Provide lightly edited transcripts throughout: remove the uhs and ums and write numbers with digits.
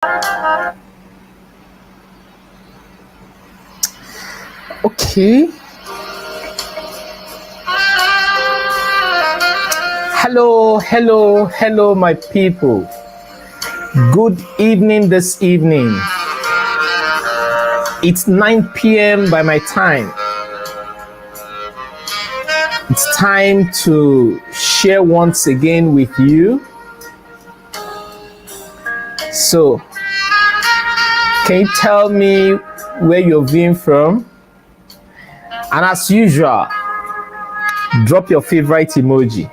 Okay. Hello, my people. Good evening this evening. It's 9 p.m. by my time. It's time to share once again with you. So, can you tell me where you're viewing from? And as usual, drop your favorite emoji.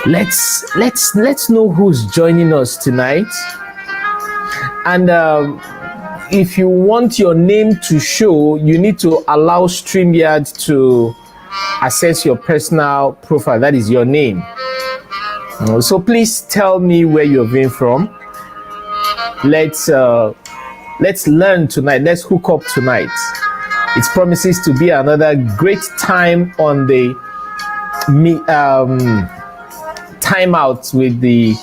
Let's know who's joining us tonight. And if you want your name to show, you need to allow StreamYard to access your personal profile. That is your name. So please tell me where you're viewing from. Let's learn tonight. Let's hook up tonight. It promises to be another great time on the time out with the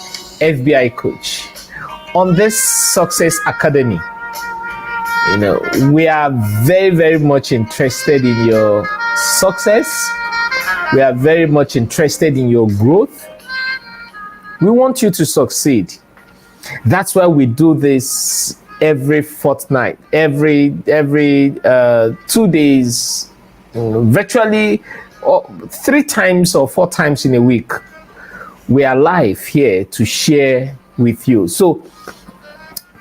FBI coach on this Success Academy. You know, we are very much interested in your success. We are very much interested in your growth. We want you to succeed. That's why we do this every fortnight, every 2 days, virtually 3 times or 4 times in a week. We are live here to share with you. So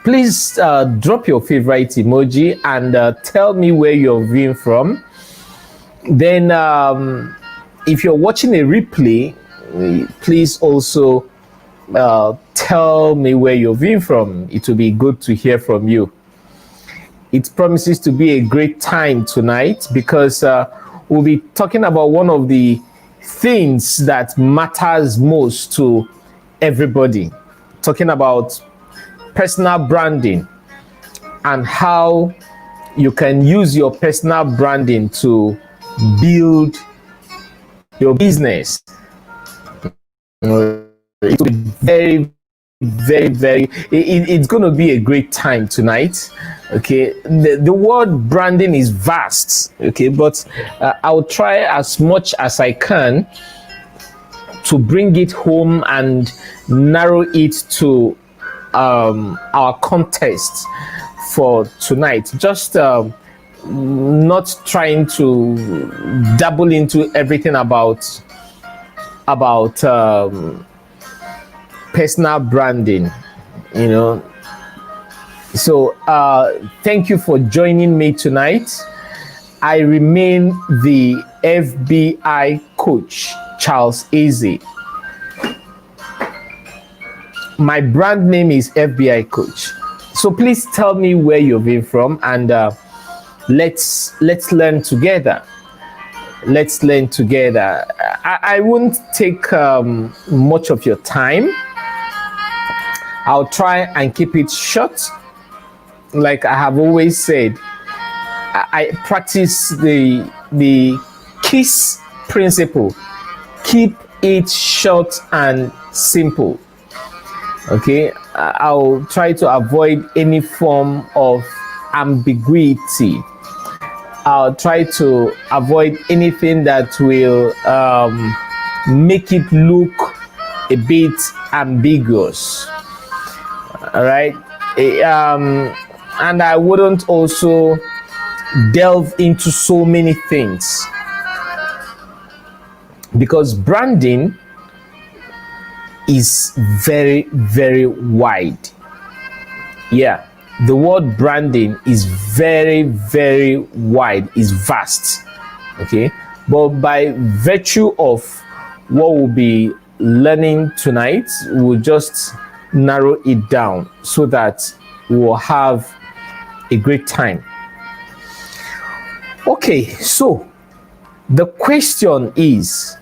please drop your favorite emoji and tell me where you're viewing from. Then if you're watching a replay, please also tell me where you're viewing from. It will be good to hear from you. It promises to be a great time tonight because we'll be talking about one of the things that matters most to everybody, talking about personal branding and how you can use your personal branding to build your business. It will be very it's going to be a great time tonight. Okay, the word branding is vast. Okay, but I'll try as much as I can to bring it home and narrow it to our context for tonight. Just not trying to dabble into everything about personal branding, you know. So thank you for joining me tonight. I remain the FBI coach, Charles Eze. My brand name is FBI coach. So please tell me where you're viewing from, and let's learn together. Let's learn together. I won't take much of your time. I'll try and keep it short. Like I have always said, I practice the KISS principle. Keep it short and simple. Okay, I'll try to avoid any form of ambiguity. I'll try to avoid anything that will make it look a bit ambiguous. All right, and I wouldn't also delve into so many things, because branding is very wide. Yeah, the word branding is very wide, is vast. Okay, but by virtue of what we'll be learning tonight, we'll just narrow it down so that we'll have a great time. Okay, so the question is,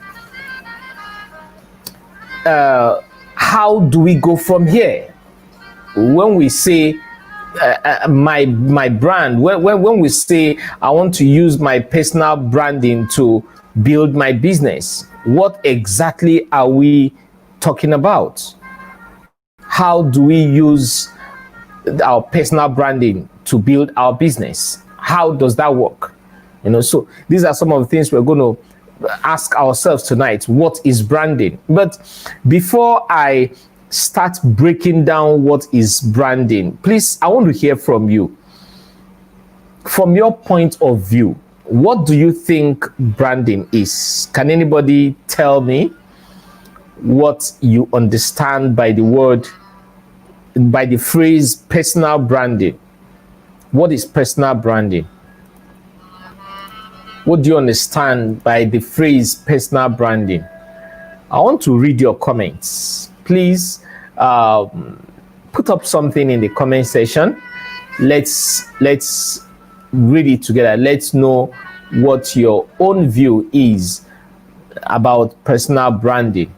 how do we go from here? When we say my brand, when we say I want to use my personal branding to build my business, what exactly are we talking about? how do we use our personal branding to build our business? How does that work? So these are some of the things we're going to ask ourselves tonight. What is branding? But before I start breaking down what is branding, please, I want to hear from you. From your point of view, what do you think branding is? Can anybody tell me what you understand by the phrase personal branding? What is personal branding? What do you understand by the phrase personal branding? I want to read your comments. Please put up something in the comment section. Let's read it together. Let's know what your own view is about personal branding.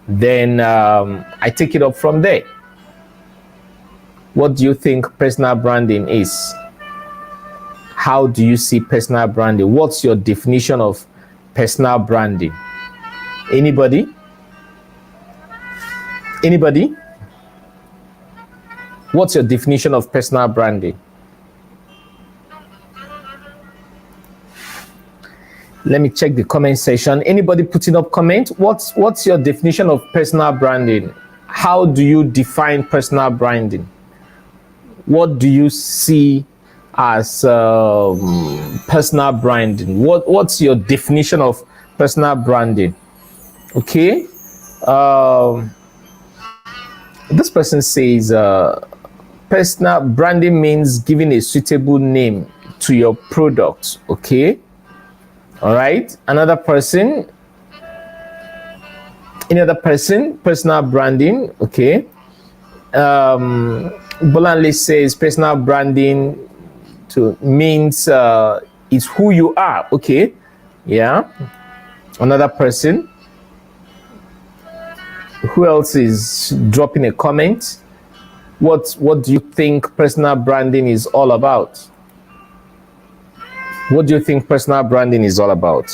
Then I take it up from there. What do you think personal branding is? How do you see personal branding? What's your definition of personal branding? Anybody? Anybody? What's your definition of personal branding? Let me check the comment section. Anybody putting up comment? What's your definition of personal branding? How do you define personal branding? What do you see as personal branding? What's your definition of personal branding? Okay. This person says personal branding means giving a suitable name to your product. Okay. All right. Another person, personal branding. Okay. Bolanle says personal branding means it's who you are. Okay. Yeah. Another person. Who else is dropping a comment? What do you think personal branding is all about? What do you think personal branding is all about?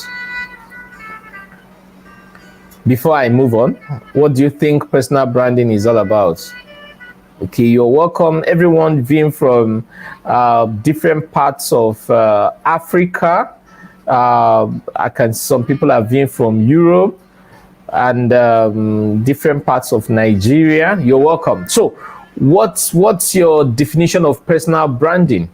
Before I move on, what do you think personal branding is all about? Okay, you're welcome, everyone viewing from different parts of Africa. Some people are viewing from Europe and different parts of Nigeria. You're welcome. So, what's your definition of personal branding?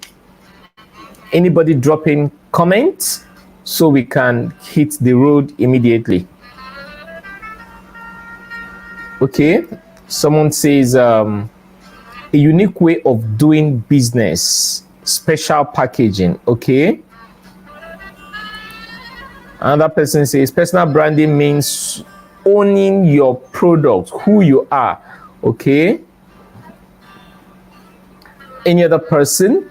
Anybody dropping comments so we can hit the road immediately? Okay, someone says a unique way of doing business, special packaging. Okay. Another person says personal branding means owning your product, who you are. Okay. Any other person?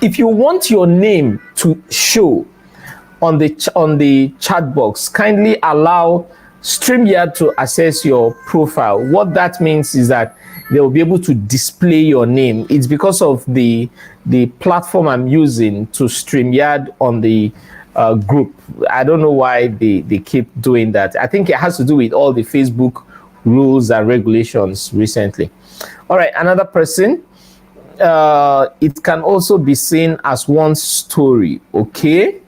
If you want your name to show on the chat box, kindly allow StreamYard to access your profile. What that means is that they will be able to display your name. It's because of the platform I'm using to StreamYard on the group. I don't know why they keep doing that. I think it has to do with all the Facebook rules and regulations recently. All right, another person. It can also be seen as one story. Okay.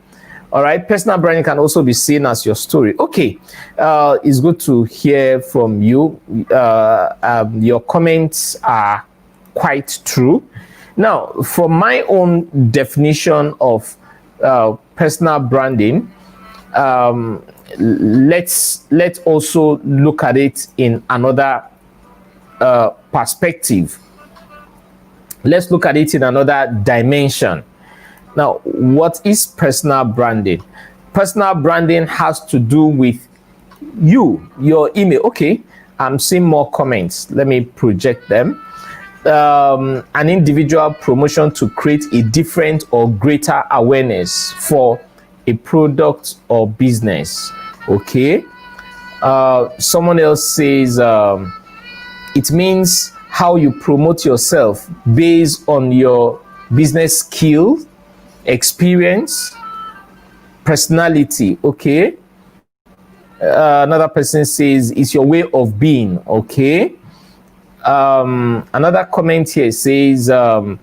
All right, personal branding can also be seen as your story. Okay, it's good to hear from you. Your comments are quite true. Now, from my own definition of personal branding, let's also look at it in another perspective. Let's look at it in another dimension. Now, what is personal branding? Personal branding has to do with your email. Okay, I'm seeing more comments. Let me project them. An individual promotion to create a different or greater awareness for a product or business. Okay. Someone else says it means how you promote yourself based on your business skill, experience, personality. Okay. Another person says it's your way of being. Okay. Another comment here says, a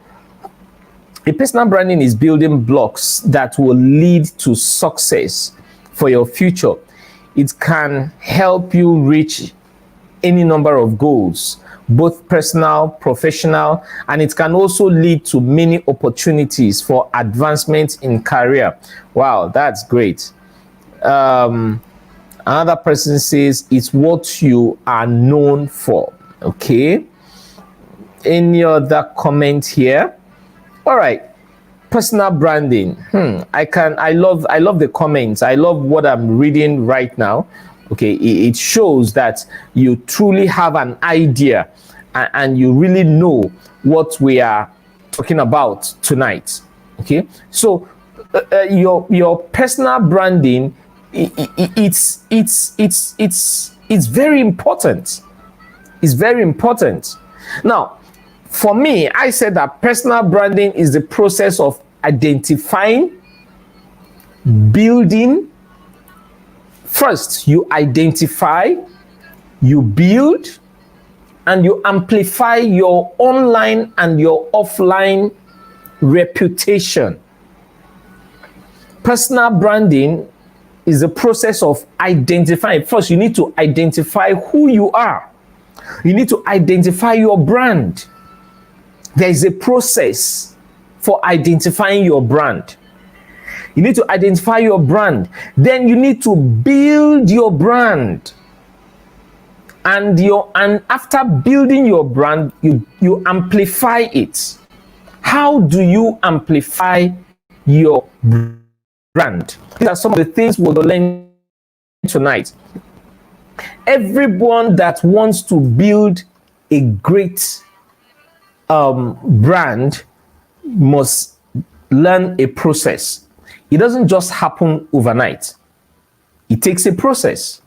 personal branding is building blocks that will lead to success for your future. It can help you reach any number of goals, both personal, professional, and it can also lead to many opportunities for advancement in career. Wow, that's great. Another person says it's what you are known for. Okay. Any other comment here? All right. Personal branding. I love the comments. I love what I'm reading right now. Okay, it shows that you truly have an idea and you really know what we are talking about tonight. Okay, so your personal branding, it's very important. It's very important. Now, for me, I said that personal branding is the process of identifying, building. First, you identify, you build, and you amplify your online and your offline reputation. Personal branding is a process of identifying. First, you need to identify who you are. You need to identify your brand. There is a process for identifying your brand. You need to identify your brand. Then you need to build your brand. And after building your brand, you amplify it. How do you amplify your brand? These are some of the things we'll learn tonight. Everyone that wants to build a great brand must learn a process. It doesn't just happen overnight. It takes a process.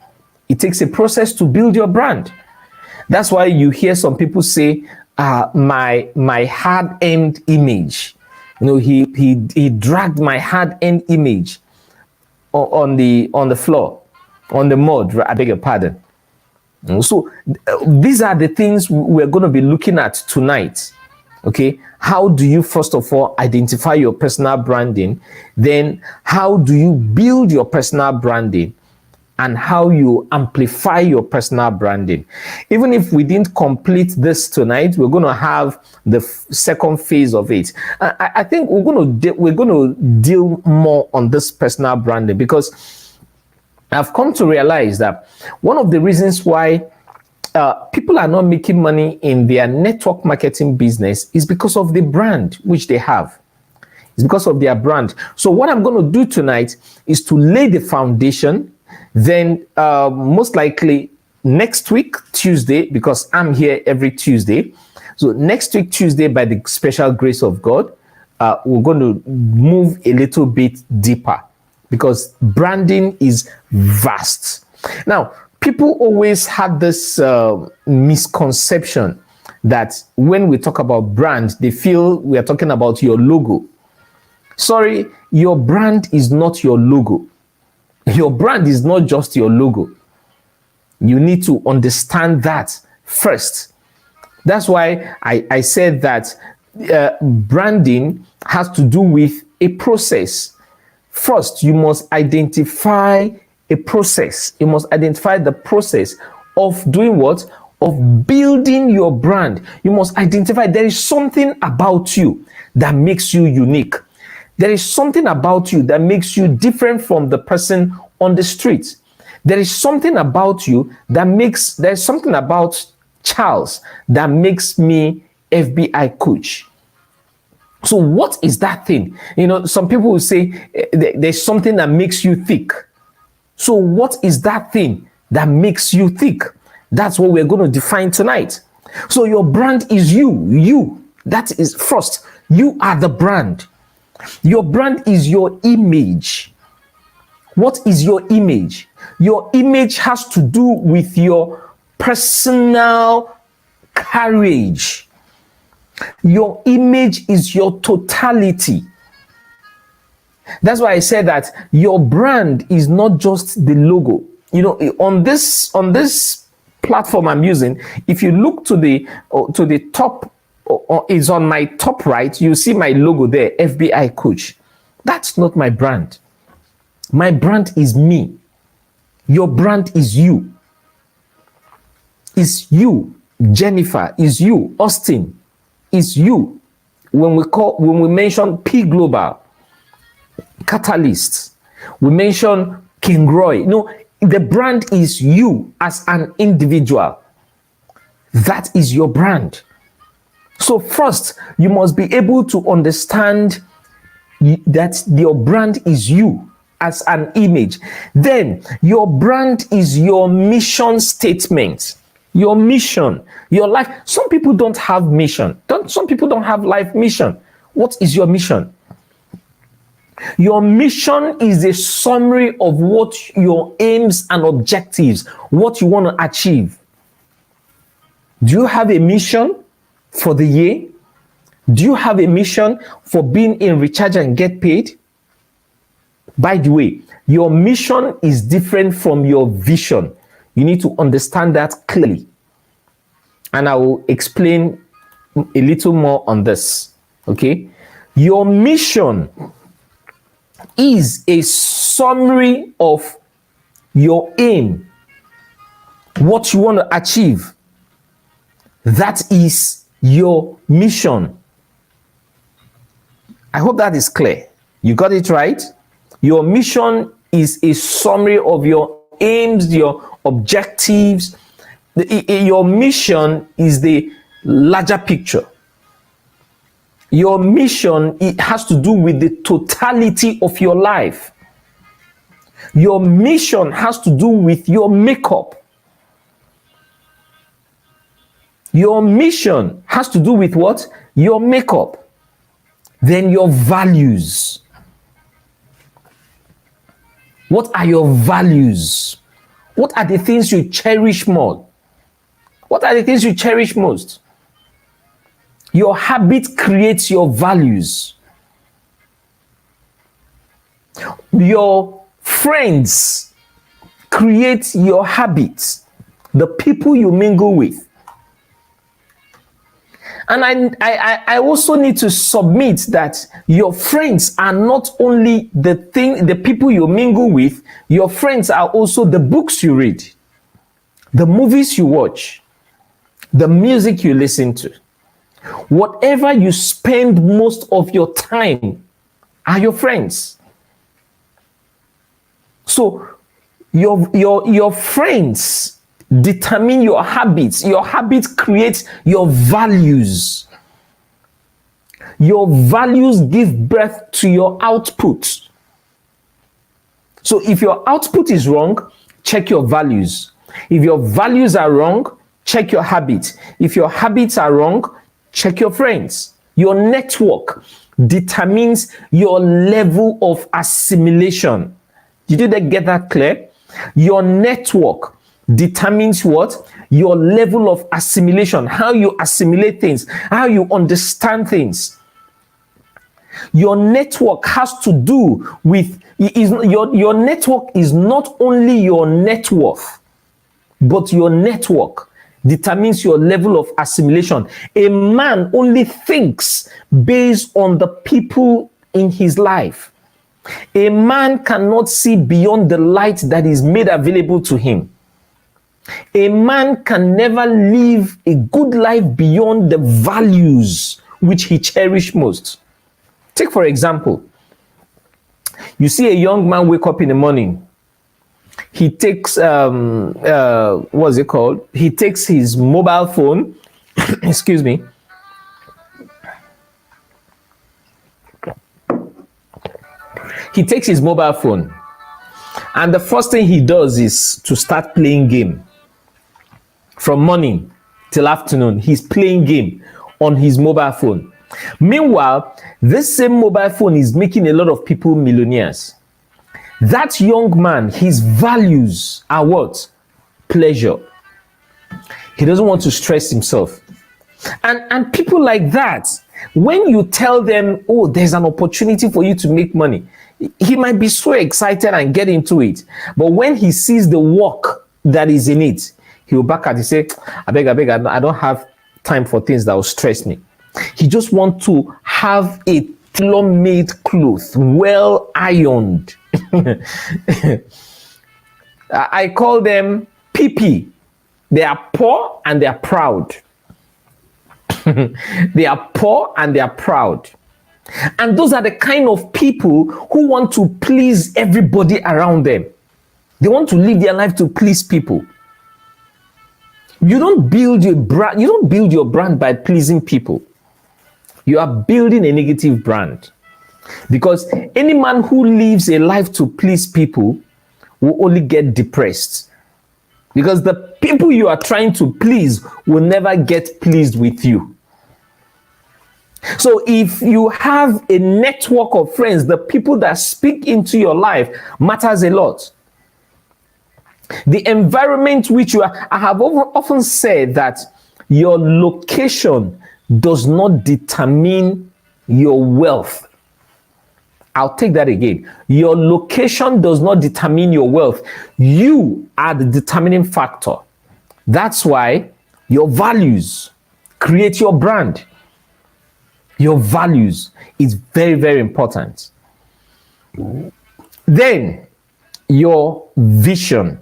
It takes a process to build your brand. That's why you hear some people say, my hard-earned image. You know, he dragged my hard-earned image on the floor, on the mud, I beg your pardon. So these are the things we're going to be looking at tonight. Okay, how do you first of all identify your personal branding? Then how do you build your personal branding? And how you amplify your personal branding. Even if we didn't complete this tonight, we're going to have the second phase of it. I think we're going to deal more on this personal branding, because I've come to realize that one of the reasons why people are not making money in their network marketing business is because of the brand which they have. It's because of their brand. So what I'm going to do tonight is to lay the foundation. Then most likely next week, Tuesday, because I'm here every Tuesday. So next week, Tuesday, by the special grace of God, we're going to move a little bit deeper, because branding is vast. Now, people always had this misconception that when we talk about brand, they feel we are talking about your logo. Sorry, your brand is not your logo. Your brand is not just your logo. You need to understand that first. That's why I said that branding has to do with a process. First, you must identify a process. You must identify the process of doing what? Of building your brand. You must identify there is something about you that makes you unique. There is something about you that makes you different from the person on the street. There is something about you there's something about Charles that makes me FBI coach. So what is that thing? You know, some people will say there's something that makes you thick. So what is that thing that makes you thick? That's what we're going to define tonight. So your brand is you. That is first. You are the brand. Your brand is your image. What is your image? Your image has to do with your personal courage. Your image is your totality. That's why I said that your brand is not just the logo. You know, on this platform I'm using, if you look to the top, is on my top right, you see my logo there, FBI Coach. That's not my brand. My brand is me. Your brand is you. Is you, Jennifer, is you, Austin, is you. When we mention P Global, Catalyst, we mention King Roy. No, the brand is you as an individual. That is your brand. So first, you must be able to understand that your brand is you as an image. Then your brand is your mission statement. Your mission, your life. Some people don't have mission. Some people don't have life mission. What is your mission? Your mission is a summary of what your aims and objectives, what you want to achieve. Do you have a mission for the year? Do you have a mission for being in Recharge and Get Paid? By the way, your mission is different from your vision. You need to understand that clearly. And I will explain a little more on this. Okay? Your mission is a summary of your aim, what you want to achieve. That is your mission. I hope that is clear. You got it right? Your mission is a summary of your aims, your objectives. Your mission is the larger picture. Your mission, it has to do with the totality of your life. Your mission has to do with your makeup. Your mission has to do with what? Your makeup. Then your values. What are your values? What are the things you cherish more? What are the things you cherish most? Your habit creates your values. Your friends create your habits. The people you mingle with. And I also need to submit that your friends are not only the people you mingle with, your friends are also the books you read, the movies you watch, the music you listen to. Whatever you spend most of your time are your friends. So your friends determine your habits. Your habits create your values. Your values give birth to your output. So if your output is wrong, check your values. If your values are wrong, check your habits. If your habits are wrong, check your friends. Your network determines your level of assimilation. Did you get that clear? Your network determines what? Your level of assimilation, how you assimilate things, how you understand things. Your network has to do with, your network is not only your net worth, but your network determines your level of assimilation. A man only thinks based on the people in his life. A man cannot see beyond the light that is made available to him. A man can never live a good life beyond the values which he cherishes most. Take for example, you see a young man wake up in the morning. He takes what's it called? He takes his mobile phone. Excuse me. He takes his mobile phone, and the first thing he does is to start playing game. From morning till afternoon, he's playing game on his mobile phone. Meanwhile, this same mobile phone is making a lot of people millionaires. That young man, his values are what? Pleasure. He doesn't want to stress himself. And people like that, when you tell them, oh, there's an opportunity for you to make money, he might be so excited and get into it. But when he sees the work that is in it, he will back out. He say, I beg, I don't have time for things that will stress me. He just want to have a tailor-made clothes, well ironed. I call them PP. They are poor and they are proud. They are poor and they are proud. And those are the kind of people who want to please everybody around them. They want to live their life to please people. You don't build your brand, by pleasing people. You are building a negative brand. Because any man who lives a life to please people will only get depressed. Because the people you are trying to please will never get pleased with you. So if you have a network of friends, the people that speak into your life matters a lot. The environment which you are, I have often said that your location does not determine your wealth. I'll take that again. Your location does not determine your wealth. You are the determining factor. That's why your values create your brand. Your values is very, very important. Then your vision.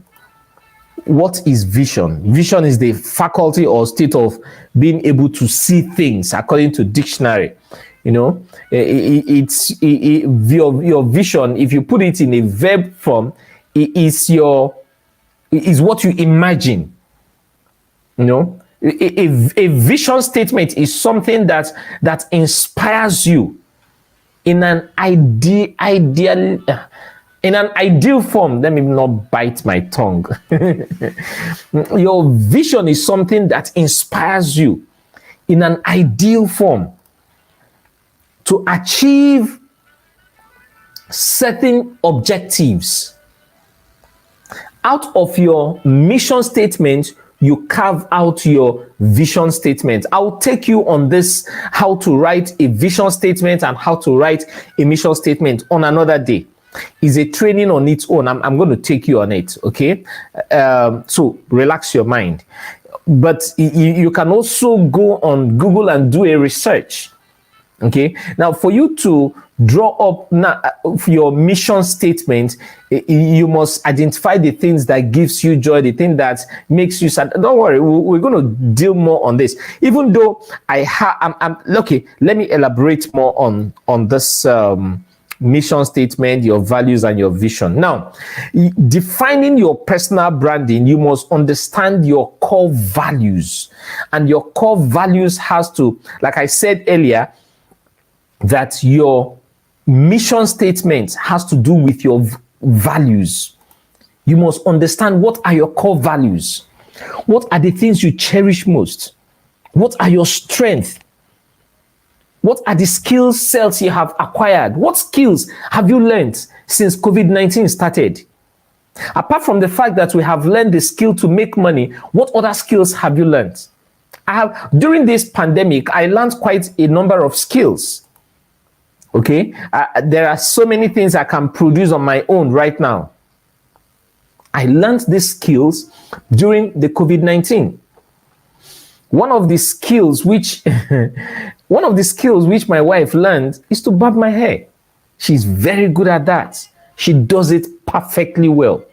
What is vision? Vision is the faculty or state of being able to see things according to dictionary. You know, your vision, if you put it in a verb form, is what you imagine. You know, a vision statement is something that inspires you in an ideal form. Let me not bite my tongue. Your vision is something that inspires you in an ideal form to achieve certain objectives. Out of your mission statement, you carve out your vision statement. I'll take you on this, how to write a vision statement and how to write a mission statement on another day. Is a training on its own. I'm going to take you on it, okay? So relax your mind. But you can also go on Google and do a research, okay? Now, for you to draw up your mission statement, you must identify the things that gives you joy, the thing that makes you sad. Don't worry, we're going to deal more on this. Even though I'm okay, let me elaborate more on this mission statement, your values and your vision. Now, defining your personal branding, you must understand your core values. And your core values has to, like I said earlier, that your mission statement has to do with your values. You must understand what are your core values. What are the things you cherish most? What are your strengths? What are the skill sets you have acquired? What skills have you learned since COVID-19 started? Apart from the fact that we have learned the skill to make money, what other skills have you learned? During this pandemic, I learned quite a number of skills. Okay, there are so many things I can produce on my own right now. I learned these skills during the COVID-19. One of the skills which my wife learned is to barb my hair. She's very good at that. She does it perfectly well.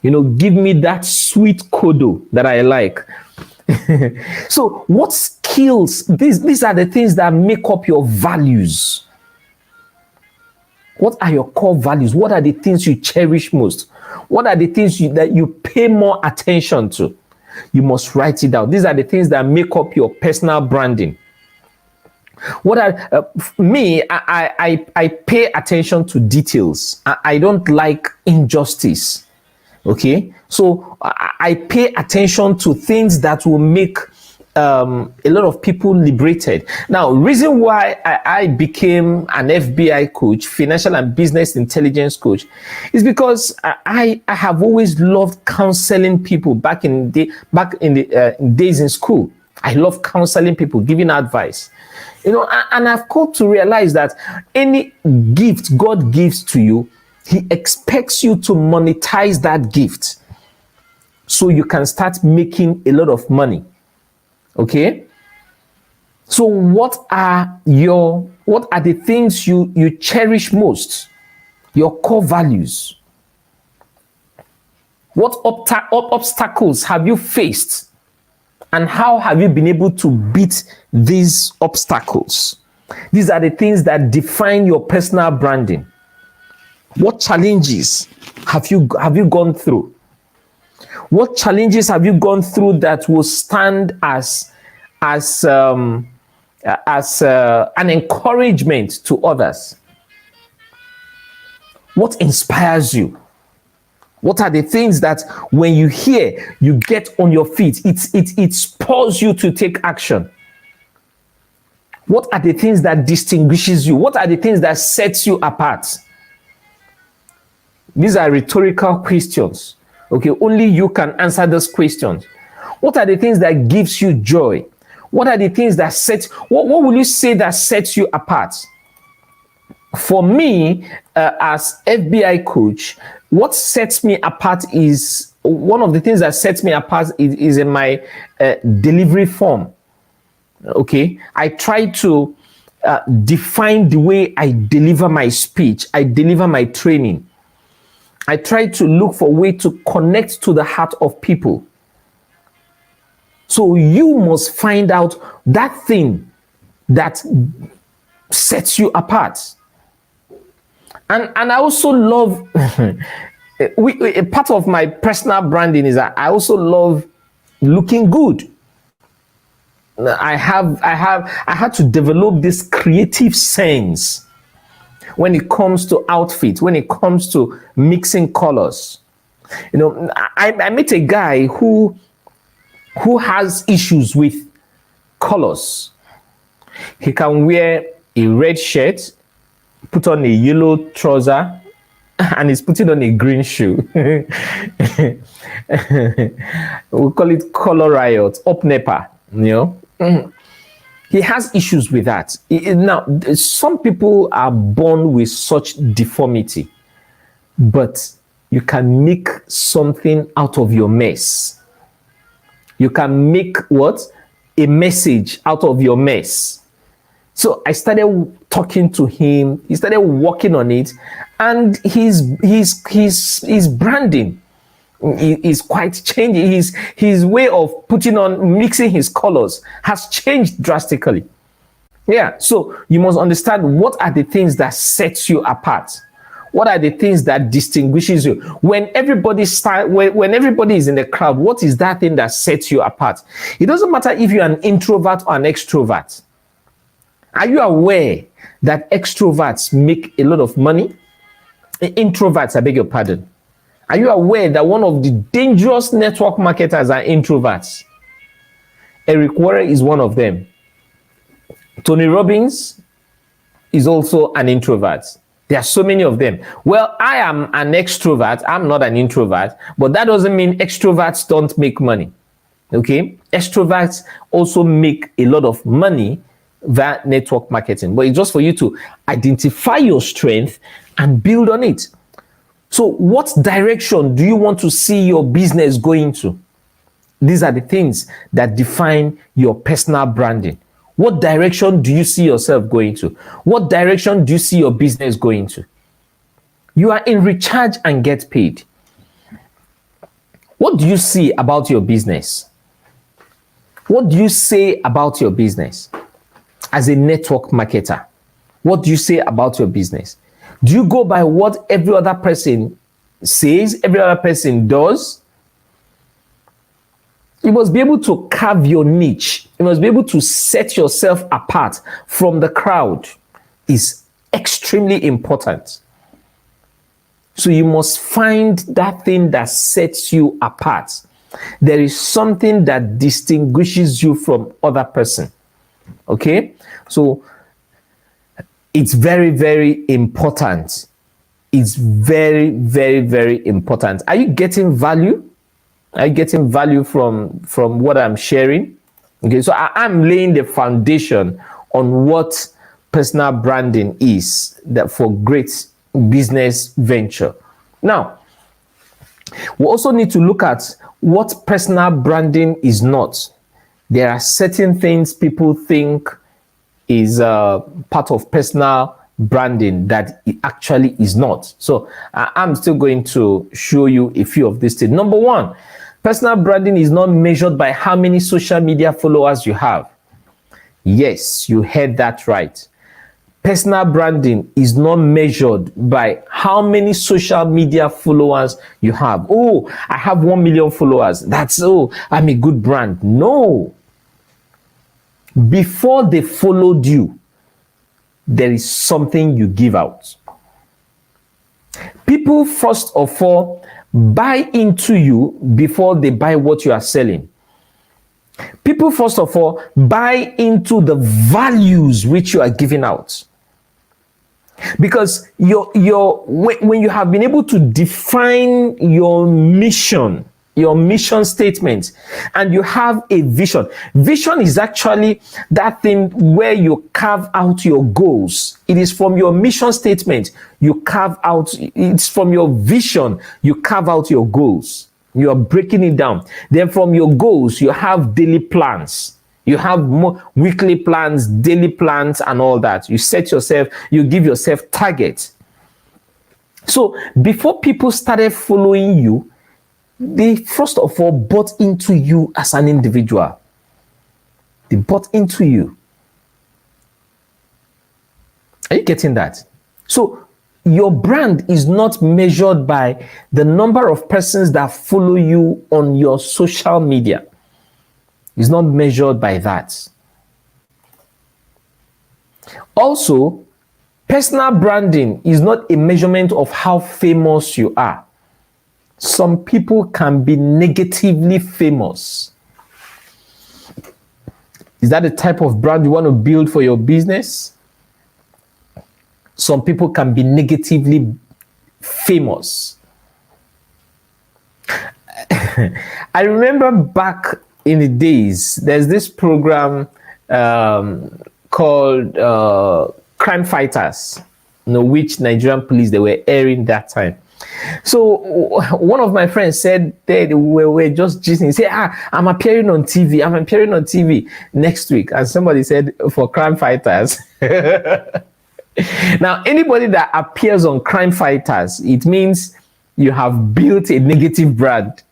You know, give me that sweet kodo that I like. So what skills? These are the things that make up your values. What are your core values? What are the things you cherish most? What are the things that you pay more attention to? You must write it down. These are the things that make up your personal branding. What are me? I pay attention to details. I don't like injustice. Okay, so I pay attention to things that will make a lot of people liberated. Now, reason why I became an FBI coach, financial and business intelligence coach, is because I have always loved counseling people back in the days in school. I love counseling people, giving advice. You know, and I've come to realize that any gift God gives to you, He expects you to monetize that gift. so you can start making a lot of money. Okay? So what are the things you cherish most? Your core values. What obstacles have you faced? And how have you been able to beat these obstacles? These are the things that define your personal branding. What challenges have you gone through? What challenges have you gone through that will stand as an encouragement to others? What inspires you? What are the things that when you hear, you get on your feet? It spurs you to take action. What are the things that distinguishes you? What are the things that sets you apart? These are rhetorical questions. Okay, only you can answer those questions. What are the things that gives you joy? What are the things that what will you say that sets you apart? For me, as FBI coach, what sets me apart is, one of the things that sets me apart is in my delivery form. Okay, I try to define the way I deliver my speech, I deliver my training. I try to look for a way to connect to the heart of people. So you must find out that thing that sets you apart. And I also love, a part of my personal branding is that I also love looking good. I had to develop this creative sense when it comes to outfit, when it comes to mixing colors. You know, I met a guy who has issues with colors. He can wear a red shirt, put on a yellow trouser, and he's putting on a green shoe. We call it color riot, up NEPA, you know. He has issues with that. Now, some people are born with such deformity, but you can make something out of your mess. You can make what? A message out of your mess. So I started talking to him. He started working on it, and his branding is quite changing. His way of mixing his colors has changed drastically. Yeah, so you must understand, what are the things that sets you apart? What are the things that distinguishes you? When everybody is in the crowd, what is that thing that sets you apart? It doesn't matter if you're an introvert or an extrovert. Are you aware that extroverts make a lot of money? Introverts, I beg your pardon. Are you aware that one of the dangerous network marketers are introverts? Eric Warren is one of them. Tony Robbins is also an introvert. There are so many of them. Well, I am an extrovert. I'm not an introvert, but that doesn't mean extroverts don't make money. Okay? Extroverts also make a lot of money via network marketing, but it's just for you to identify your strength and build on it. So what direction do you want to see your business going to? These are the things that define your personal branding. What direction do you see yourself going to? What direction do you see your business going to? You are in recharge and get paid. What do you see about your business? What do you say about your business as a network marketer? What do you say about your business? Do you go by what every other person says, every other person does? You must be able to carve your niche. You must be able to set yourself apart from the crowd. Is extremely important. So you must find that thing that sets you apart. There is something that distinguishes you from other person. Okay? So it's very, very important. It's very, very, very important. Are you getting value? Are you getting value from what I'm sharing? Okay, so I'm laying the foundation on what personal branding is, that for great business venture. Now, we also need to look at what personal branding is not. There are certain things people think is part of personal branding that it actually is not. So I'm still going to show you a few of these things. Number one, personal branding is not measured by how many social media followers you have. Yes, you heard that right. Personal branding is not measured by how many social media followers you have. Oh, I have 1 million followers. I'm a good brand. No. Before they followed you, there is something you give out. People, first of all, buy into you before they buy what you are selling. People, first of all, buy into the values which you are giving out. Because when you have been able to define your mission statement, and you have a vision. Vision is actually that thing where you carve out your goals. It is from your mission statement you carve out, it's from your vision you carve out your goals. You are breaking it down. Then from your goals, you have daily plans. You have weekly plans, daily plans, and all that. You set yourself, you give yourself targets. So before people started following you, they first of all bought into you as an individual. They bought into you. Are you getting that? So your brand is not measured by the number of persons that follow you on your social media. It's not measured by that. Also, personal branding is not a measurement of how famous you are. Some people can be negatively famous. Is that the type of brand you want to build for your business? Some people can be negatively famous. I remember back in the days, there's this program called Crime Fighters, which Nigerian police, they were airing that time. So one of my friends said they were just gisting. He said, I'm appearing on TV next week. And somebody said, for Crime Fighters. Now, anybody that appears on Crime Fighters, it means you have built a negative brand.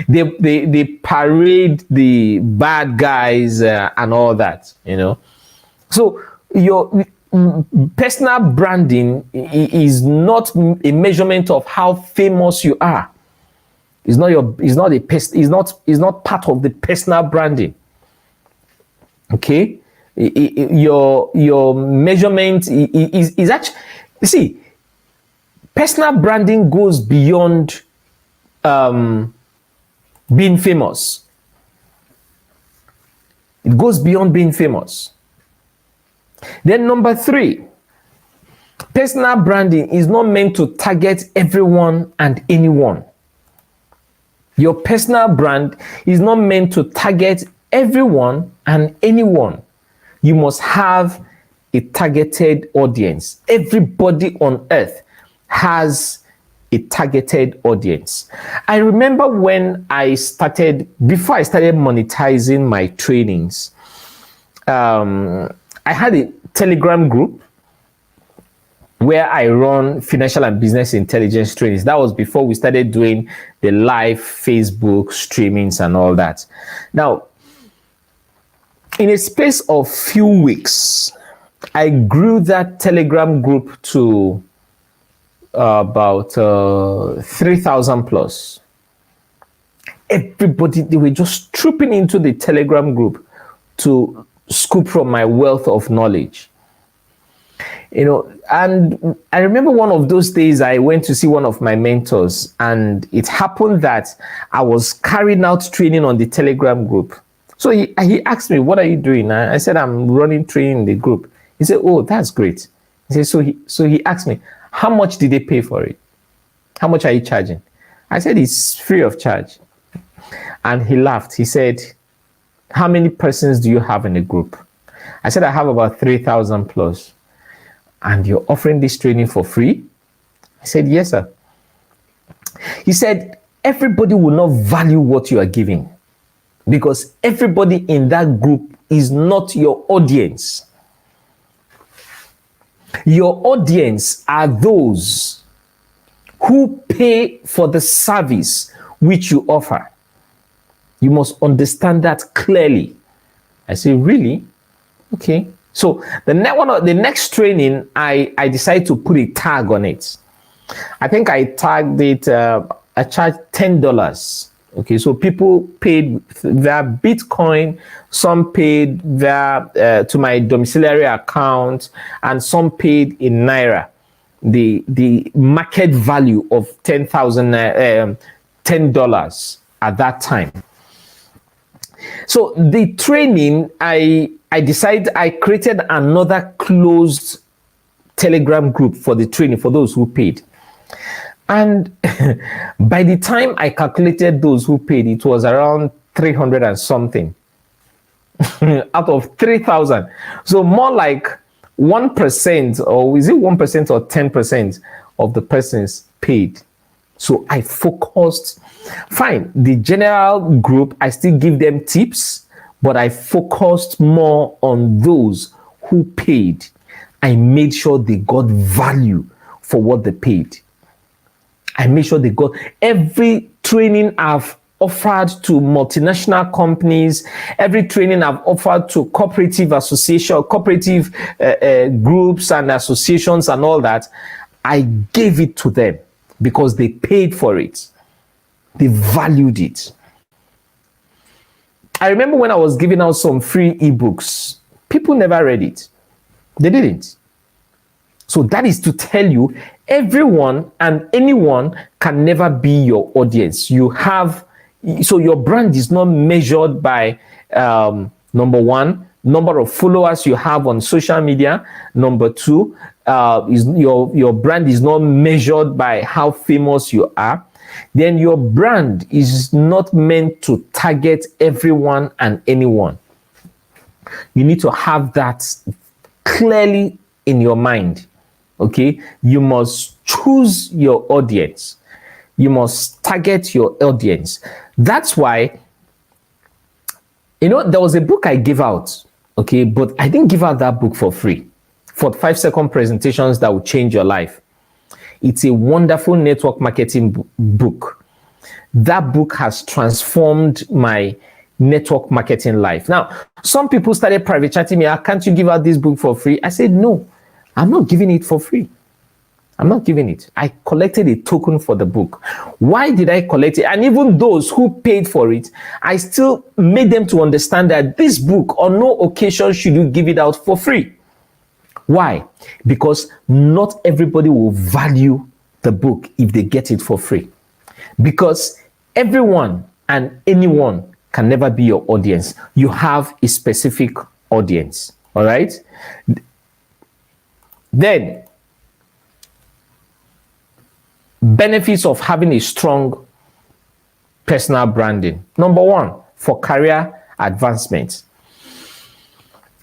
they parade the bad guys and all that, So your personal branding is not a measurement of how famous you are. It's not part of the personal branding. Okay, your measurement is actually, see, personal branding goes beyond being famous. It goes beyond being famous. Then number 3, personal branding is not meant to target everyone and anyone. Your personal brand is not meant to target everyone and anyone. You must have a targeted audience. Everybody on earth has a targeted audience. I remember when before I started monetizing my trainings, I had a Telegram group where I run financial and business intelligence trainings. That was before we started doing the live Facebook streamings and all that. Now, in a space of few weeks, I grew that Telegram group to about 3,000 plus. Everybody, they were just trooping into the Telegram group to scoop from my wealth of knowledge. And I remember one of those days I went to see one of my mentors, and it happened that I was carrying out training on the Telegram group. So he asked me, what are you doing? I said, I'm running training in the group. He said, oh, that's great. He said, so he asked me, how much did they pay for it? How much are you charging? I said, it's free of charge. And he laughed. He said, how many persons do you have in the group? I said, I have about 3,000 plus. And you're offering this training for free? I said, yes, sir. He said, everybody will not value what you are giving, because everybody in that group is not your audience. Your audience are those who pay for the service which you offer. You must understand that clearly. I say, really? Okay. So the next training, I decided to put a tag on it. I think I tagged it, I charged $10. Okay, so people paid via Bitcoin, some paid via to my domiciliary account, and some paid in Naira. The market value of $10 at that time. So the training, I decided I created another closed Telegram group for the training for those who paid. And by the time I calculated those who paid, it was around 300 and something out of 3,000. So more like 1%, or is it 1% or 10% of the persons paid. So I focused, fine, the general group, I still give them tips, but I focused more on those who paid. I made sure they got value for what they paid. I made sure they got every training I've offered to multinational companies, every training I've offered to cooperative association, cooperative groups and associations and all that. I gave it to them because they paid for it. They valued it. I remember when I was giving out some free ebooks, people never read it. They didn't. So that is to tell you, everyone and anyone can never be your audience. So your brand is not measured by, number one, number of followers you have on social media. Number two, is your brand is not measured by how famous you are. Then your brand is not meant to target everyone and anyone. You need to have that clearly in your mind. Okay, you must choose your audience. You must target your audience. That's why, there was a book I gave out, okay, but I didn't give out that book for free. For 5-second presentations that will change your life. It's a wonderful network marketing book. That book has transformed my network marketing life. Now, some people started private chatting me, can't you give out this book for free? I said, no, I'm not giving it for free. I'm not giving it. I collected a token for the book. Why did I collect it? And even those who paid for it, I still made them to understand that this book, on no occasion should you give it out for free. Why? Because not everybody will value the book if they get it for free. Because everyone and anyone can never be your audience. You have a specific audience. All right? Then, benefits of having a strong personal branding. Number one, for career advancement.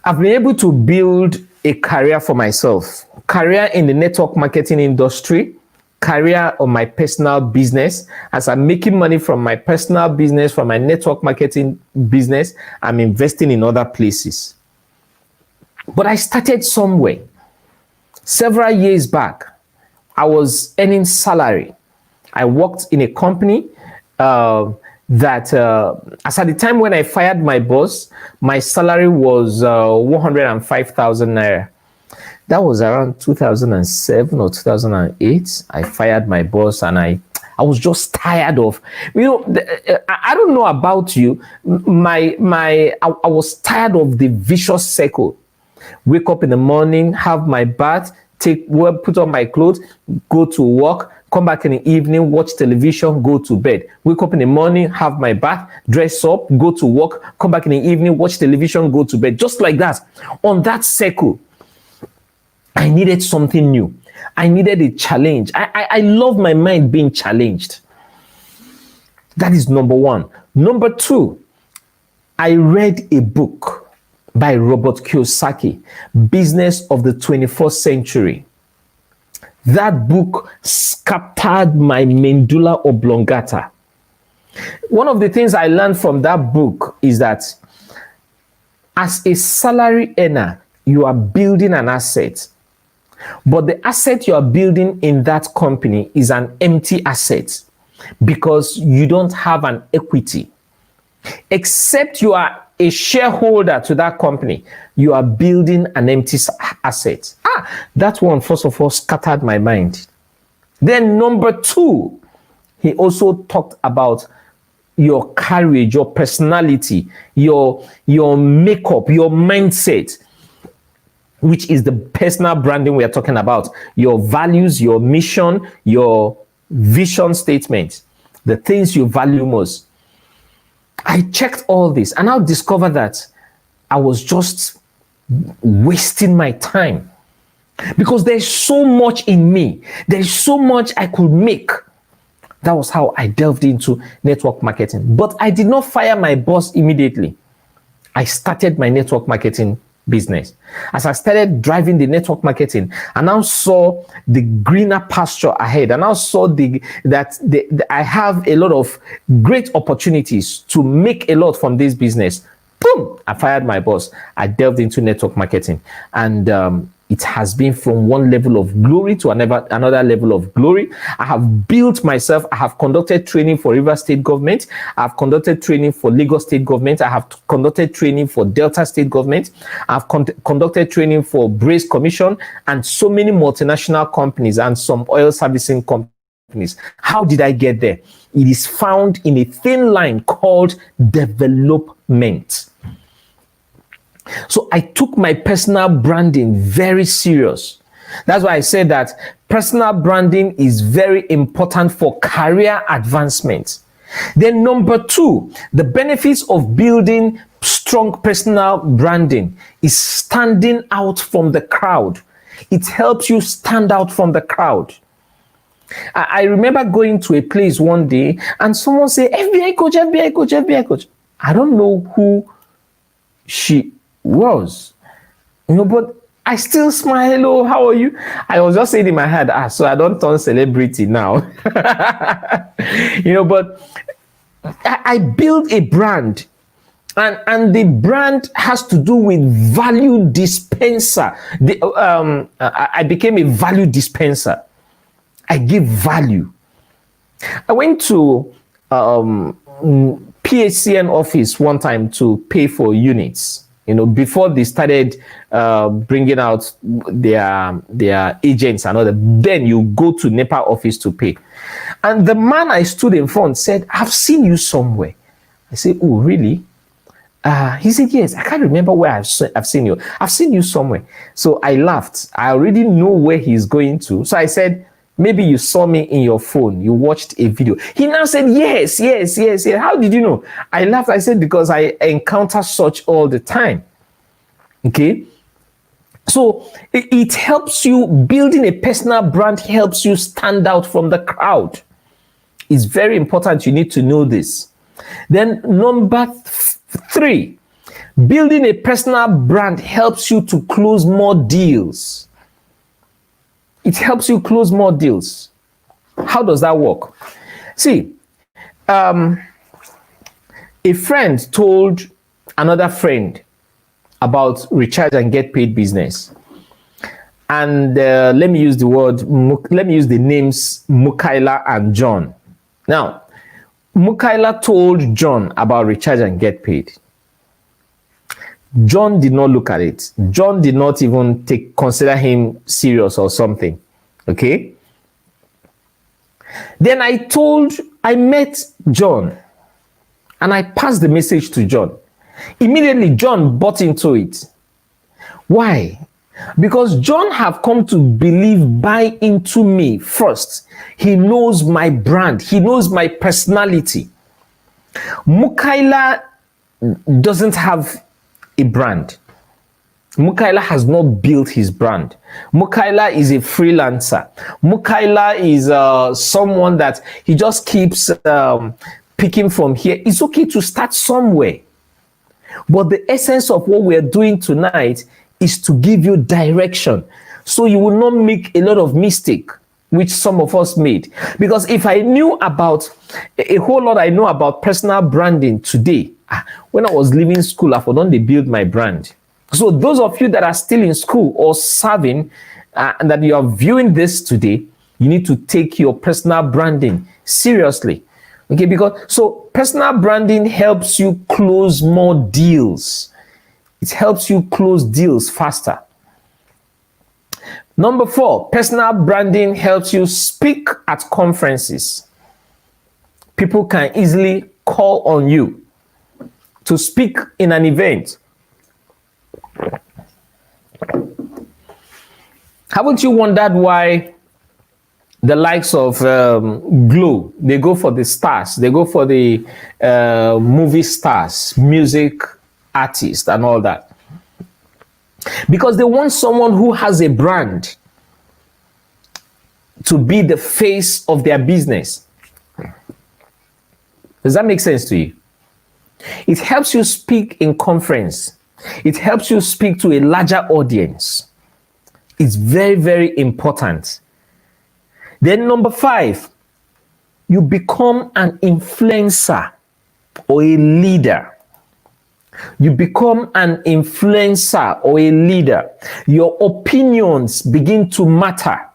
I've been able to build a career for myself, career in the network marketing industry, career on my personal business. As I'm making money from my personal business, from my network marketing business, I'm investing in other places. But I started somewhere. Several years back, I was earning salary. I worked in a company that as at the time when I fired my boss, my salary was 105,000 naira. That was around 2007 or 2008. I fired my boss and I was just tired of, I don't know about you, I was tired of the vicious circle. Wake up in the morning, have my bath, put on my clothes, go to work, come back in the evening, watch television, go to bed. Wake up in the morning, have my bath, dress up, go to work, come back in the evening, watch television, go to bed. Just like that. On that circle, I needed something new. I needed a challenge. I love my mind being challenged. That is number one. Number two, I read a book by Robert Kiyosaki, Business of the 21st Century. That book captured my medulla oblongata. One of the things I learned from that book is that as a salary earner, you are building an asset. But the asset you are building in that company is an empty asset because you don't have an equity. Except you are a shareholder to that company, you are building an empty asset. That one, first of all, scattered my mind. Then number two, he also talked about your courage, your personality, your makeup, your mindset, which is the personal branding we are talking about. Your values, your mission, your vision statement, the things you value most. I checked all this and now discovered that I was just wasting my time because there's so much in me. There's so much I could make. That was how I delved into network marketing. But I did not fire my boss immediately. I started my network marketing business. As I started driving the network marketing, I now saw the greener pasture ahead. I now saw that I have a lot of great opportunities to make a lot from this business. Boom! I fired my boss. I delved into network marketing, and it has been from one level of glory to another level of glory. I have built myself. I have conducted training for River State Government. I have conducted training for Lagos State Government. I have conducted training for Delta State Government. I have conducted training for Brace Commission and so many multinational companies and some oil servicing companies. How did I get there? It is found in a thin line called development. So I took my personal branding very serious. That's why I said that personal branding is very important for career advancement. Then number two, the benefits of building strong personal branding is standing out from the crowd. It helps you stand out from the crowd. I remember going to a place one day and someone said, FBI coach, FBI coach, FBI coach. I don't know who she was, but I still smile. Hello, how are you? I was just saying in my head, so I don't turn celebrity now. But I built a brand, and the brand has to do with value dispenser. I became a value dispenser. I give value. I went to PHCN office one time to pay for units. Before they started bringing out their agents and all that, then you go to NEPA office to pay. And the man I stood in front said, I've seen you somewhere. I said, oh, really? He said, yes, I can't remember where I've seen you. I've seen you somewhere. So I laughed. I already know where he's going to. So I said, maybe you saw me in your phone. You watched a video. He now said, yes. How did you know? I laughed. I said, because I encounter such all the time. Okay. So it helps you. Building a personal brand helps you stand out from the crowd. It's very important. You need to know this. Then number three, building a personal brand helps you to close more deals. It helps you close more deals. How does that work? See, a friend told another friend about recharge and get paid business. And let me use the names Mukaila and John. Now, Mukaila told John about recharge and get paid. John did not look at it. John did not even consider him serious or something. Okay. Then I met John and I passed the message to John. Immediately, John bought into it. Why? Because John have come to buy into me first. He knows my brand. He knows my personality. Mukaila doesn't have a brand. Mukaila has not built his brand. Mukaila is a freelancer. Mukaila is someone that he just keeps picking from here. It's okay to start somewhere. But the essence of what we're doing tonight is to give you direction so you will not make a lot of mistake. which some of us made. Because if I knew about a whole lot, I know about personal branding today. When I was leaving school, I've done they build my brand. So those of you that are still in school or serving, and that you are viewing this today, you need to take your personal branding seriously. Okay, because so personal branding helps you close more deals. It helps you close deals faster. Number 4, personal branding helps you speak at conferences. People can easily call on you to speak in an event. Haven't you wondered why the likes of Glow, they go for the stars, they go for the movie stars, music artists and all that? Because they want someone who has a brand to be the face of their business. Does that make sense to you? It helps you speak in conference. It helps you speak to a larger audience. It's very, very important. Then number 5, you become an influencer or a leader. You become an influencer or a leader. Your opinions begin to matter.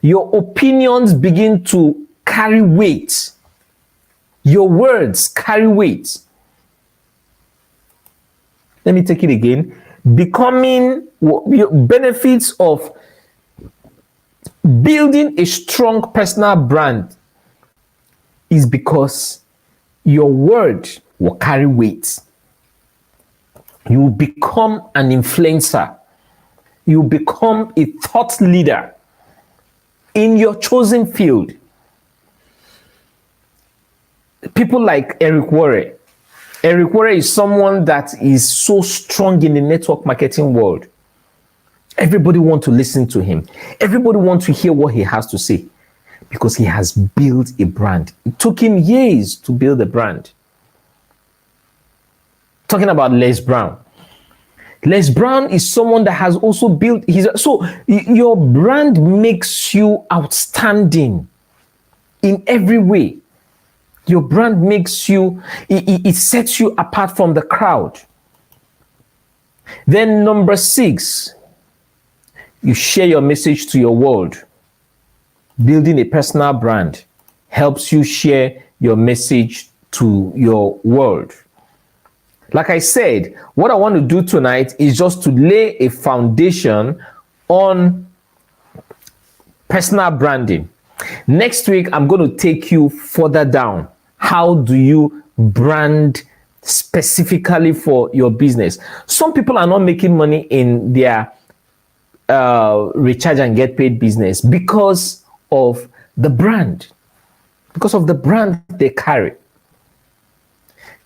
Your opinions begin to carry weight. Your words carry weight. Let me take it again. Becoming benefits of building a strong personal brand is because your word will carry weight. You will become an influencer. You will become a thought leader in your chosen field. People like Eric Worre. Eric Worre is someone that is so strong in the network marketing world. Everybody wants to listen to him. Everybody wants to hear what he has to say because he has built a brand. It took him years to build a brand. Talking about Les Brown. Les Brown is someone that has also built his... So your brand makes you outstanding in every way. Your brand makes you, it sets you apart from the crowd. Then number 6, you share your message to your world. Building a personal brand helps you share your message to your world. Like I said, what I want to do tonight is just to lay a foundation on personal branding. Next week, I'm going to take you further down. How do you brand specifically for your business? Some people are not making money in their recharge and get paid business because of the brand, because of the brand they carry.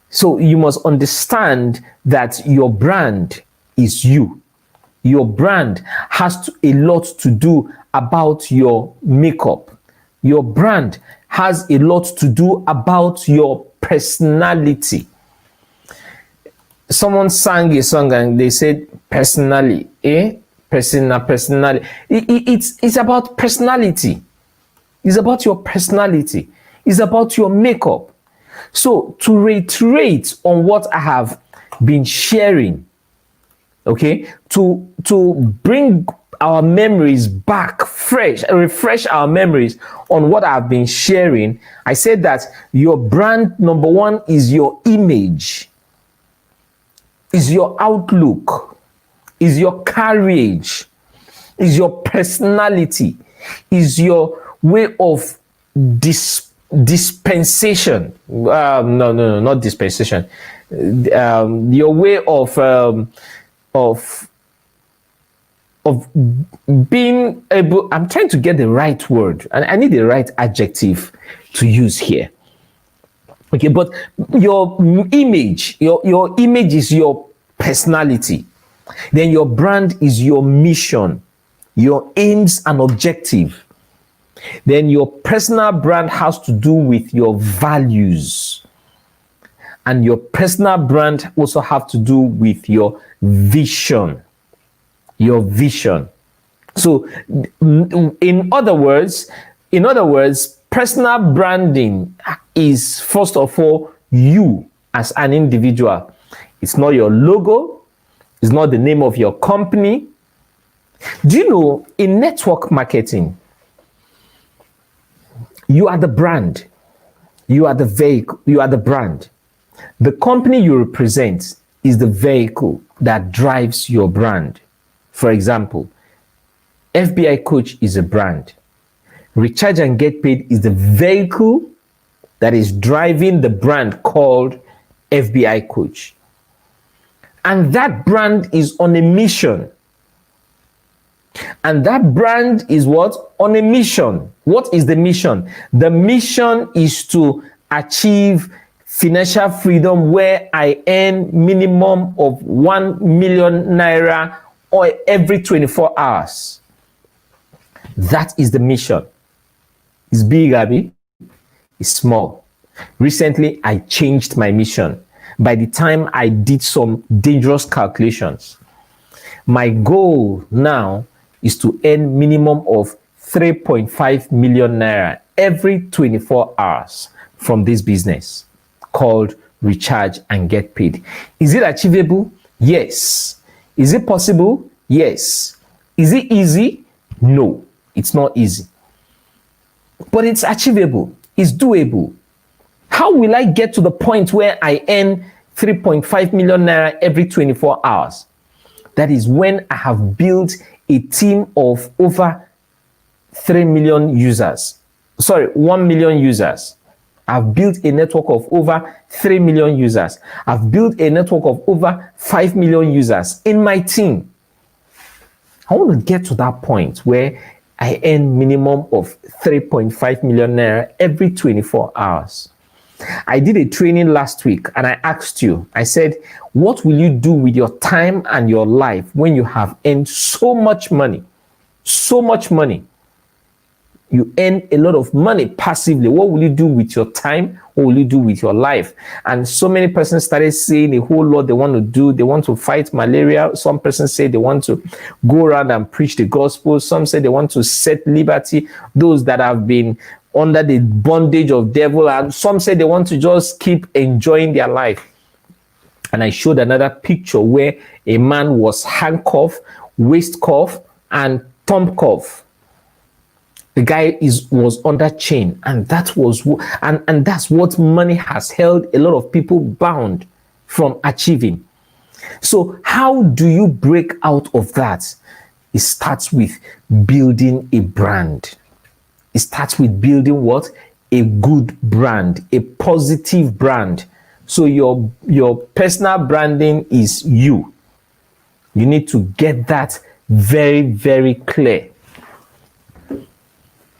So you must understand that your brand is you. Your brand has a lot to do about your makeup. Your brand has a lot to do about your personality. Someone sang a song and they said, personally, personality. It's about personality. It's about your personality. It's about your makeup. So to reiterate on what I have been sharing, okay, to bring our memories back fresh, refresh our memories on what I've been sharing, I said that your brand, number 1, is your image, is your outlook, is your courage, is your personality, is your way of dispensation. No, not dispensation. Your way of being able, I'm trying to get the right word, and I need the right adjective to use here. Okay, but your image, your image is your personality. Then your brand is your mission, your aims and objective. Then your personal brand has to do with your values. And your personal brand also have to do with your vision. Your vision. So in other words, personal branding is first of all you as an individual. It's not your logo, it's not the name of your company. Do you know, in network marketing, you are the brand, you are the vehicle, you are the brand. The company you represent is the vehicle that drives your brand. For example, FBI Coach is a brand. Recharge and Get Paid is the vehicle that is driving the brand called FBI Coach. And that brand is on a mission. And that brand is what? On a mission. What is the mission? The mission is to achieve financial freedom where I earn minimum of 1 million naira or every 24 hours. That is the mission. It's big, Abby. It's small. Recently, I changed my mission. By the time I did some dangerous calculations, my goal now is to earn minimum of 3.5 million naira every 24 hours from this business called Recharge and Get Paid. Is it achievable? Yes. Is it possible? Yes. Is it easy? No, it's not easy. But it's achievable. It's doable. How will I get to the point where I earn 3.5 million naira every 24 hours? That is when I have built a team of over 3 million users. Sorry, 1 million users. I've built a network of over 3 million users. I've built a network of over 5 million users in my team. I want to get to that point where I earn minimum of 3.5 million naira every 24 hours. I did a training last week and I asked you, I said, what will you do with your time and your life when you have earned so much money? So much money. You earn a lot of money passively. What will you do with your time? What will you do with your life? And so many persons started saying a whole lot they want to do. They want to fight malaria. Some persons say they want to go around and preach the gospel. Some say they want to set liberty those that have been under the bondage of devil. And some say they want to just keep enjoying their life. And I showed another picture where a man was handcuffed, waist cuff, and thumb cuff. The guy was under chain, and that's what money has held a lot of people bound from achieving. So how do you break out of that? It starts with building a brand. It starts with building what? A good brand, a positive brand. So your personal branding is you. You need to get that very, very clear.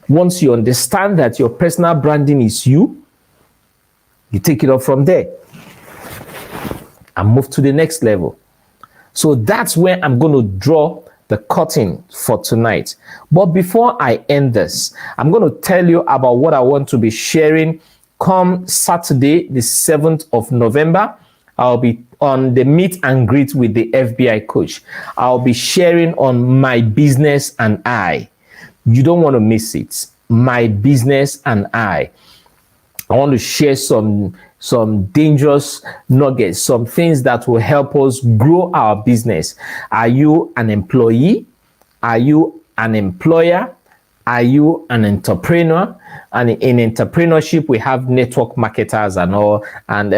Once you understand that your personal branding is you, you take it up from there and move to the next level. So that's where I'm going to draw the curtain for tonight. But before I end this, I'm going to tell you about what I want to be sharing come Saturday, the 7th of November. I'll be on the meet and greet with the FBI coach. I'll be sharing on my business and I. You don't want to miss it. My business and I want to share some dangerous nuggets, some things that will help us grow our business. Are you an employee? Are you an employer? Are you an entrepreneur? And in entrepreneurship, we have network marketers and all, and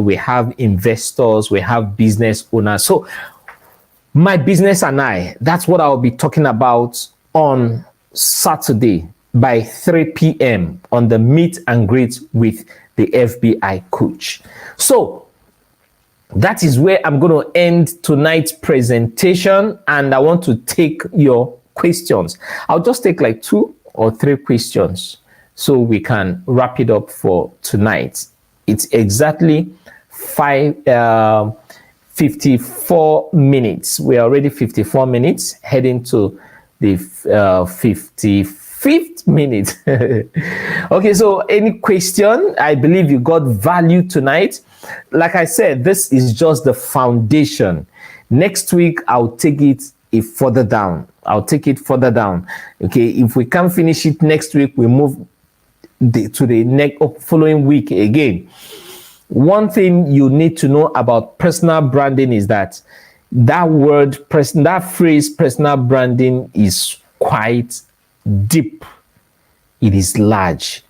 we have investors, we have business owners. So my business and I, that's what I'll be talking about on Saturday by 3 p.m. on the meet and greet with the FBI coach. So that is where I'm going to end tonight's presentation, and I want to take your questions. I'll just take like 2 or 3 questions so we can wrap it up for tonight. It's exactly 54 minutes. We're already 54 minutes, heading to the 55th minute. Okay, so any question? I believe you got value tonight. Like I said, this is just the foundation. Next week, I'll take it it further down. I'll take it further down. Okay, if we can't finish it next week, we move to the next following week again. One thing you need to know about personal branding is that that phrase personal branding is quite deep. It is large.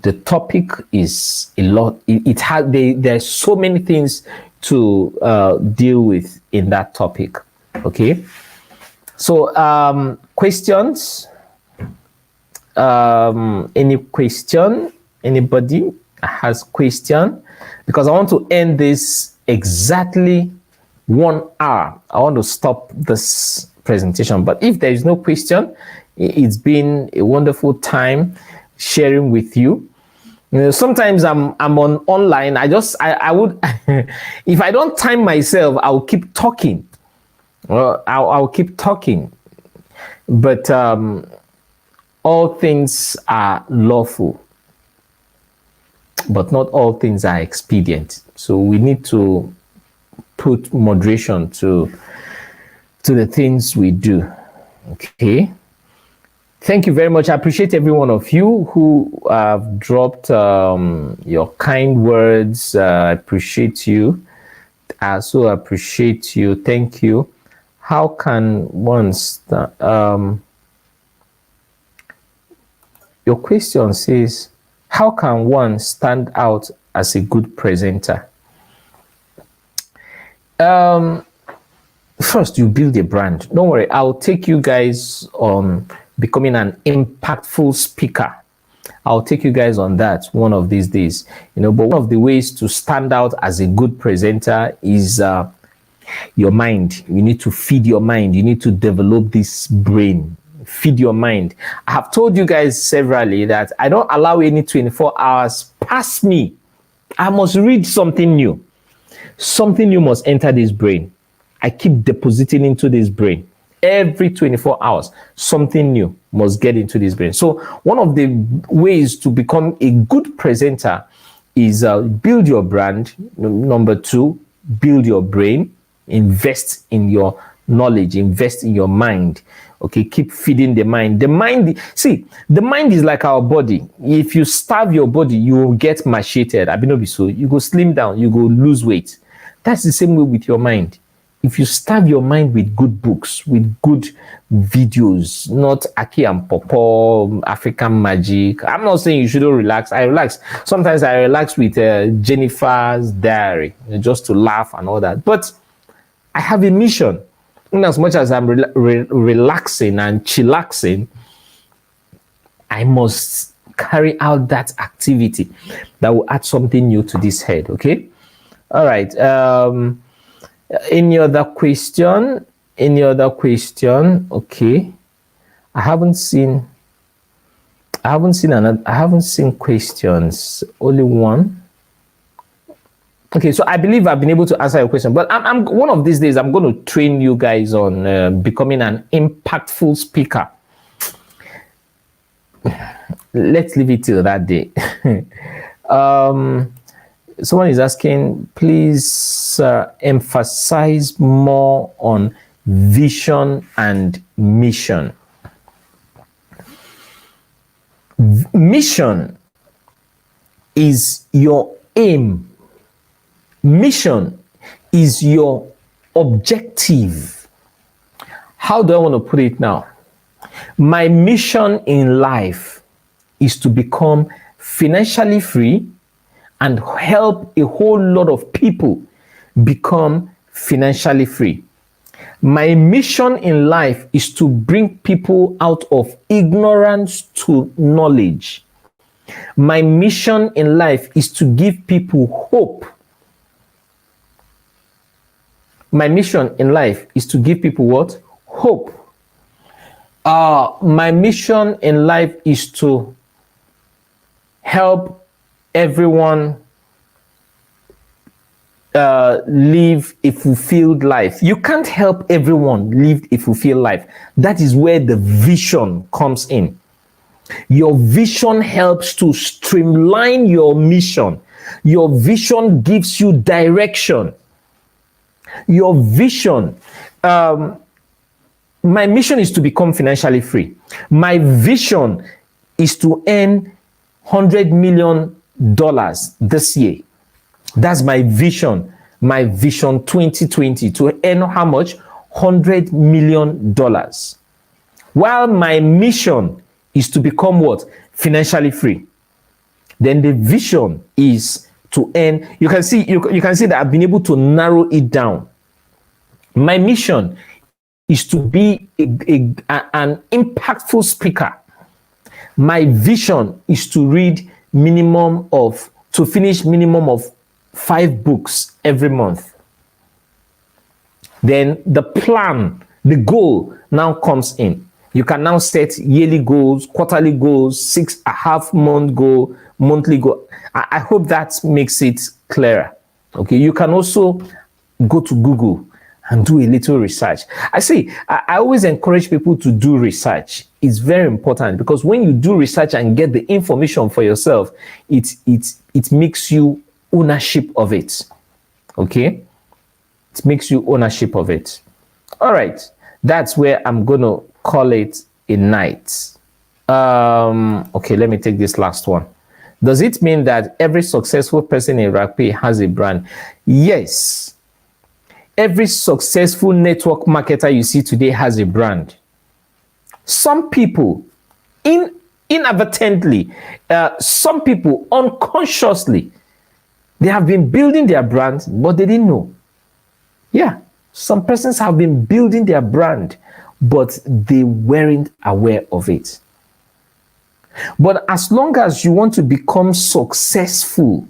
The topic is a lot. There's so many things to deal with in that topic. Okay, so questions? Any question? Anybody has question? Because I want to end this exactly 1 hour. I want to stop this presentation, but if there is no question, it's been a wonderful time sharing with you. You know, sometimes I'm on online. I would if I don't time myself, I'll keep talking. Well, I'll keep talking, but all things are lawful, but not all things are expedient. So we need to put moderation to the things we do. Okay. Thank you very much. I appreciate every one of you who have dropped your kind words. I appreciate you. I also appreciate you. Thank you. How can one start? Your question says, how can one stand out as a good presenter? First, you build a brand. Don't worry, I'll take you guys on becoming an impactful speaker. I'll take you guys on that one of these days. You know, but one of the ways to stand out as a good presenter is your mind. You need to feed your mind. You need to develop this brain. Feed your mind. I have told you guys severally that I don't allow any 24 hours pass me. I must read something new. Something new must enter this brain. I keep depositing into this brain. Every 24 hours, something new must get into this brain. So one of the ways to become a good presenter is build your brand. Number two, build your brain. Invest in your knowledge. Invest in your mind. Okay, keep feeding the mind. The mind, see, the mind is like our body. If you starve your body, you will get macheted. So you go slim down, you go lose weight. That's the same way with your mind. If you starve your mind with good books, with good videos, not Aki and Popo, African magic. I'm not saying you shouldn't relax. I relax. Sometimes I relax with Jennifer's Diary, just to laugh and all that. But I have a mission. In as much as I'm relaxing and chillaxing, I must carry out that activity that will add something new to this head. Okay. All right. Any other question? Any other question? Okay. I haven't seen questions. Only one. Okay, so I believe I've been able to answer your question, but I'm one of these days I'm going to train you guys on becoming an impactful speaker. Let's leave it till that day. Someone is asking, please emphasize more on vision and mission. Mission is your aim. Mission is your objective. How do I want to put it now? My mission in life is to become financially free and help a whole lot of people become financially free. My mission in life is to bring people out of ignorance to knowledge. My mission in life is to give people hope. My mission in life is to give people what? Hope. My mission in life is to help everyone live a fulfilled life. You can't help everyone live a fulfilled life. That is where the vision comes in. Your vision helps to streamline your mission. Your vision gives you direction. Your vision My mission is to become financially free. My vision is to earn $100 million this year. That's my vision. My vision 2020, to earn how much? $100 million. While my mission is to become what? Financially free. Then the vision is to earn. You can see that I've been able to narrow it down. My mission is to be an impactful speaker. My vision is to finish minimum of 5 books every month. Then the plan, the goal now comes in. You can now set yearly goals, quarterly goals, 6.5 month goal, monthly goal. I hope that makes it clearer. Okay, you can also go to Google and do a little research. I always encourage people to do research. It's very important, because when you do research and get the information for yourself, it makes you ownership of it. Okay, it makes you ownership of it. All right, that's where I'm gonna call it a night. Okay, let me take this last one. Does it mean that every successful person in RAPI has a brand? Yes. Every successful network marketer you see today has a brand. Some people inadvertently, some people unconsciously, they have been building their brand, but they didn't know. Yeah, some persons have been building their brand, but they weren't aware of it. But as long as you want to become successful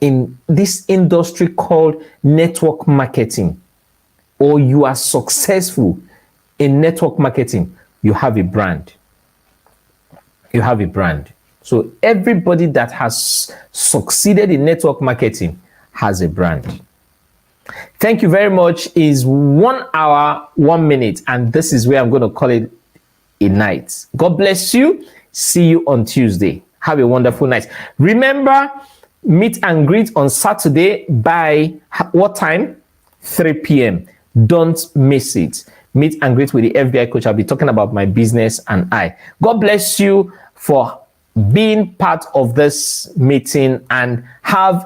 in this industry called network marketing, or you are successful in network marketing, you have a brand. You have a brand. So everybody that has succeeded in network marketing has a brand. Thank you very much. Is 1 hour, 1 minute, and this is where I'm going to call it a night. God bless you. See you on Tuesday. Have a wonderful night. Remember, meet and greet on Saturday by what time? 3 p.m. Don't miss it. Meet and greet with the FBI coach. I'll be talking about my business and I. God bless you for being part of this meeting, and have